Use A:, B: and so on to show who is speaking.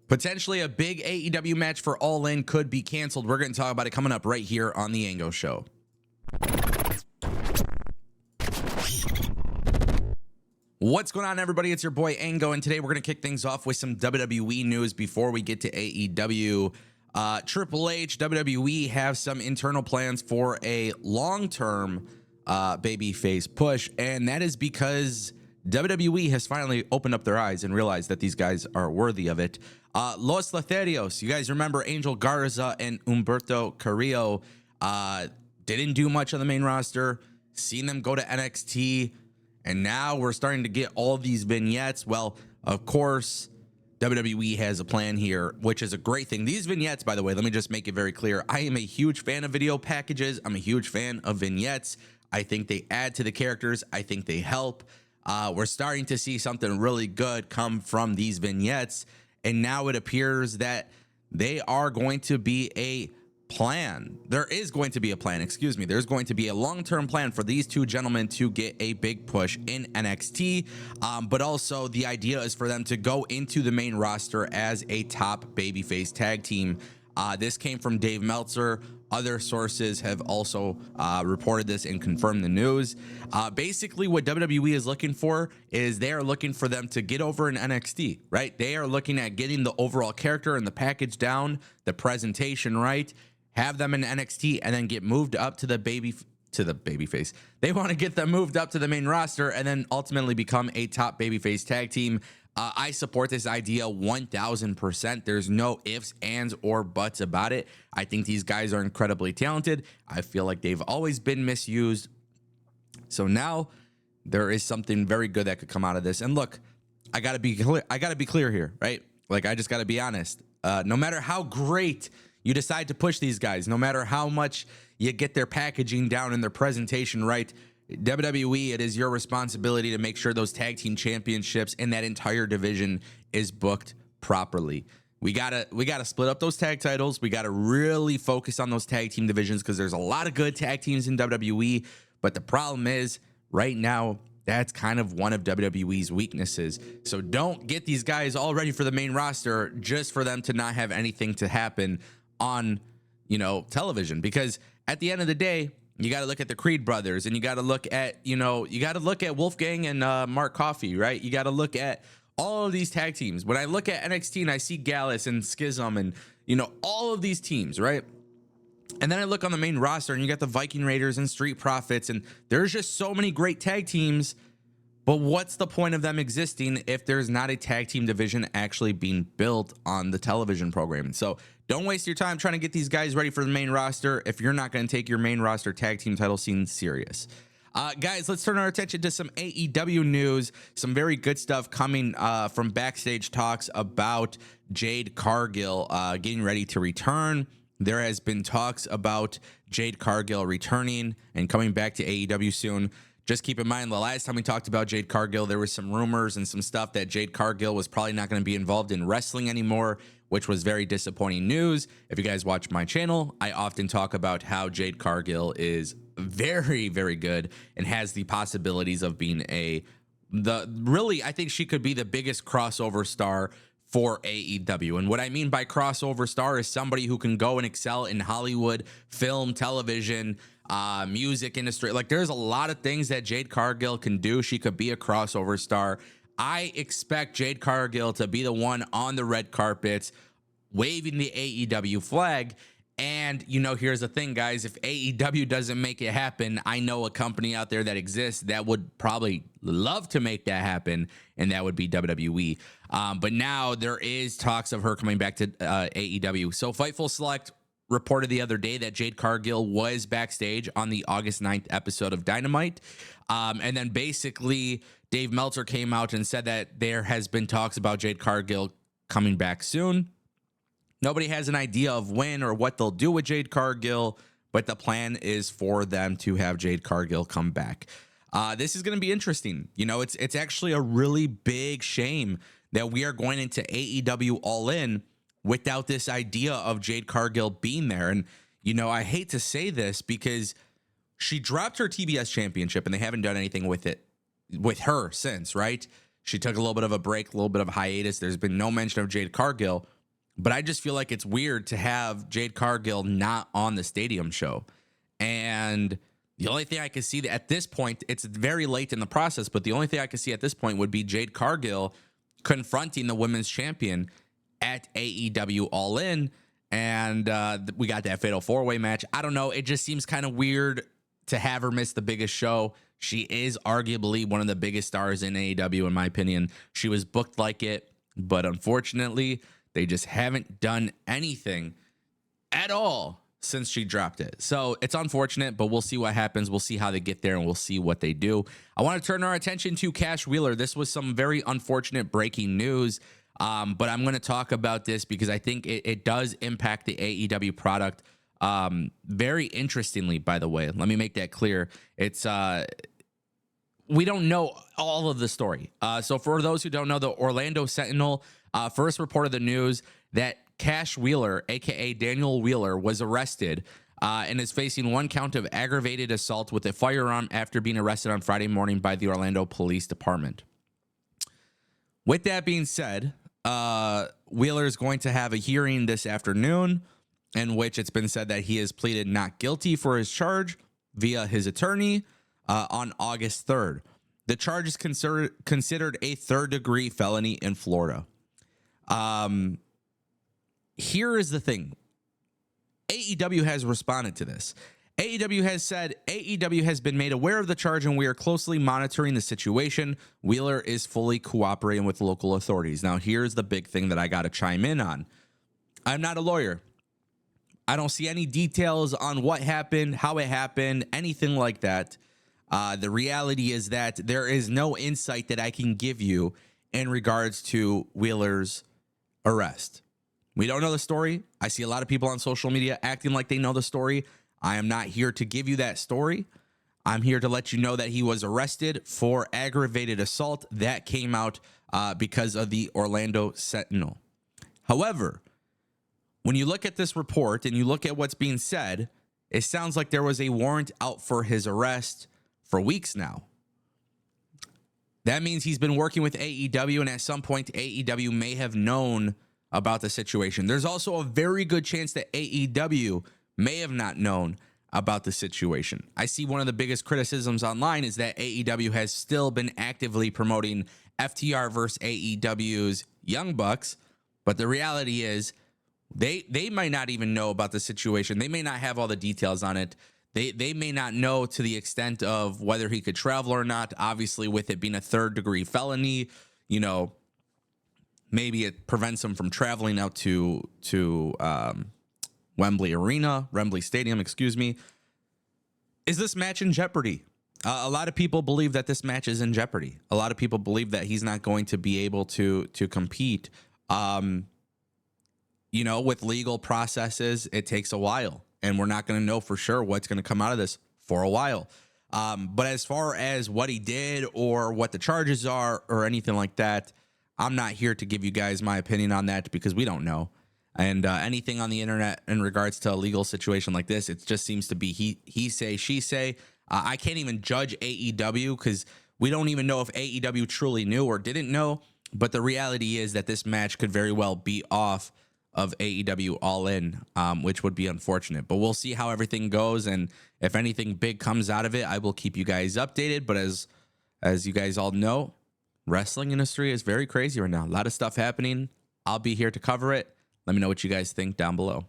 A: Potentially a big AEW match for All In could be canceled. We're going to talk about it coming up right here on The Ango Show. What's going on, everybody? It's your boy Ango, and today we're going to kick things off with some WWE news before we get to AEW. Triple H, WWE have some internal plans for a long-term babyface push, and that is because WWE has finally opened up their eyes and realized that these guys are worthy of it. Los Lotharios, you guys remember Angel Garza and Humberto Carrillo didn't do much on the main roster, seen them go to NXT, and now we're starting to get all these vignettes. Well, of course, WWE has a plan here, which is a great thing. These vignettes, by the way, let me just make it very clear. I am a huge fan of video packages. I'm a huge fan of vignettes. I think they add to the characters. I think they help. We're starting to see something really good come from these vignettes. And now it appears that they are going to be a plan. There is going to be a plan, excuse me. There's going to be a long-term plan for these two gentlemen to get a big push in NXT. But also the idea is for them to go into the main roster as a top babyface tag team. This came from Dave Meltzer. Other sources have also reported this and confirmed the news. Basically, what WWE is looking for is they are looking for them to get over in NXT, right? They are looking at getting the overall character and the package down, the presentation right, have them in NXT, and then get moved up to the babyface. They want to get them moved up to the main roster and then ultimately become a top babyface tag team. I support this idea 1000%. There's no ifs, ands, or buts about it. I think these guys are incredibly talented. I feel like they've always been misused. So now there is something very good that could come out of this. And look, I gotta be clear here, right? Like, I just gotta be honest. No matter how great you decide to push these guys, no matter how much you get their packaging down and their presentation right, WWE, it is your responsibility to make sure those tag team championships in that entire division is booked properly. We gotta split up those tag titles. We gotta really focus on those tag team divisions because there's a lot of good tag teams in WWE. But the problem is, right now, that's kind of one of WWE's weaknesses. So don't get these guys all ready for the main roster just for them to not have anything to happen on, television. Because at the end of the day, you got to look at the Creed brothers, and you got to look at, Wolfgang and Mark Coffey, right? You got to look at all of these tag teams. When I look at NXT and I see Gallus and Schism and, all of these teams, right? And then I look on the main roster and you got the Viking Raiders and Street Profits, and there's just so many great tag teams. But what's the point of them existing if there's not a tag team division actually being built on the television program? So don't waste your time trying to get these guys ready for the main roster if you're not going to take your main roster tag team title scene serious. Guys, let's turn our attention to some AEW news. Some very good stuff coming from backstage talks about Jade Cargill getting ready to return. There has been talks about Jade Cargill returning and coming back to AEW soon. Just keep in mind, the last time we talked about Jade Cargill, there was some rumors and some stuff that Jade Cargill was probably not going to be involved in wrestling anymore, which was very disappointing news. If you guys watch my channel, I often talk about how Jade Cargill is very, very good and has the possibilities of being I think she could be the biggest crossover star for AEW. And what I mean by crossover star is somebody who can go and excel in Hollywood, film, television, music industry. Like, there's a lot of things that Jade Cargill can do. She could be a crossover star. I expect Jade Cargill to be the one on the red carpets waving the AEW flag. And, here's the thing, guys. If AEW doesn't make it happen, I know a company out there that exists that would probably love to make that happen, and that would be WWE. But now there is talks of her coming back to AEW. So Fightful Select reported the other day that Jade Cargill was backstage on the August 9th episode of Dynamite. And then basically Dave Meltzer came out and said that there has been talks about Jade Cargill coming back soon. Nobody has an idea of when or what they'll do with Jade Cargill, but the plan is for them to have Jade Cargill come back. This is going to be interesting. It's actually a really big shame that we are going into AEW All In without this idea of Jade Cargill being there. And, I hate to say this because she dropped her TBS championship and they haven't done anything with her since, right? She took a little bit of a break, a little bit of a hiatus. There's been no mention of Jade Cargill. But I just feel like it's weird to have Jade Cargill not on the stadium show. And the only thing I can see that at this point, it's very late in the process, but the only thing I can see at this point would be Jade Cargill confronting the women's champion at AEW All In. And we got that fatal 4-way match. I don't know. It just seems kind of weird to have her miss the biggest show. She is arguably one of the biggest stars in AEW, in my opinion. She was booked like it, but unfortunately, they just haven't done anything at all since she dropped it. So it's unfortunate, but we'll see what happens. We'll see how they get there, and we'll see what they do. I want to turn our attention to Cash Wheeler. This was some very unfortunate breaking news, but I'm going to talk about this because I think it does impact the AEW product very interestingly, by the way. Let me make that clear. It's we don't know all of the story. So for those who don't know, the Orlando Sentinel first reported the news that Cash Wheeler, a.k.a. Daniel Wheeler, was arrested and is facing 1 count of aggravated assault with a firearm after being arrested on Friday morning by the Orlando Police Department. With that being said, Wheeler is going to have a hearing this afternoon in which it's been said that he has pleaded not guilty for his charge via his attorney on August 3rd. The charge is considered a third-degree felony in Florida. Here is the thing. AEW has responded to this. AEW has said, AEW has been made aware of the charge and we are closely monitoring the situation. Wheeler is fully cooperating with local authorities. Now, here's the big thing that I got to chime in on. I'm not a lawyer. I don't see any details on what happened, how it happened, anything like that. The reality is that there is no insight that I can give you in regards to Wheeler's arrest. We don't know the story. I see a lot of people on social media acting like they know the story. I am not here to give you that story. I'm here to let you know that he was arrested for aggravated assault. That came out because of the Orlando Sentinel. However, when you look at this report and you look at what's being said, it sounds like there was a warrant out for his arrest for weeks now. That means he's been working with AEW, and at some point AEW may have known about the situation. There's also a very good chance that AEW may have not known about the situation. I see one of the biggest criticisms online is that AEW has still been actively promoting FTR versus AEW's Young Bucks, but the reality is they might not even know about the situation. They may not have all the details on it. They may not know to the extent of whether he could travel or not. Obviously, with it being a third-degree felony, you know, maybe it prevents him from traveling out to Wembley Stadium, excuse me. Is this match in jeopardy? A lot of people believe that this match is in jeopardy. A lot of people believe that he's not going to be able to compete. You know, with legal processes, it takes a while, and we're not going to know for sure what's going to come out of this for a while. But as far as what he did or what the charges are or anything like that, I'm not here to give you guys my opinion on that because we don't know. And anything on the internet in regards to a legal situation like this, it just seems to be he say, she say. I can't even judge AEW because we don't even know if AEW truly knew or didn't know. But the reality is that this match could very well be off of AEW All In, which would be unfortunate. But we'll see how everything goes. And if anything big comes out of it, I will keep you guys updated. But as you guys all know, wrestling industry is very crazy right now. A lot of stuff happening. I'll be here to cover it. Let me know what you guys think down below.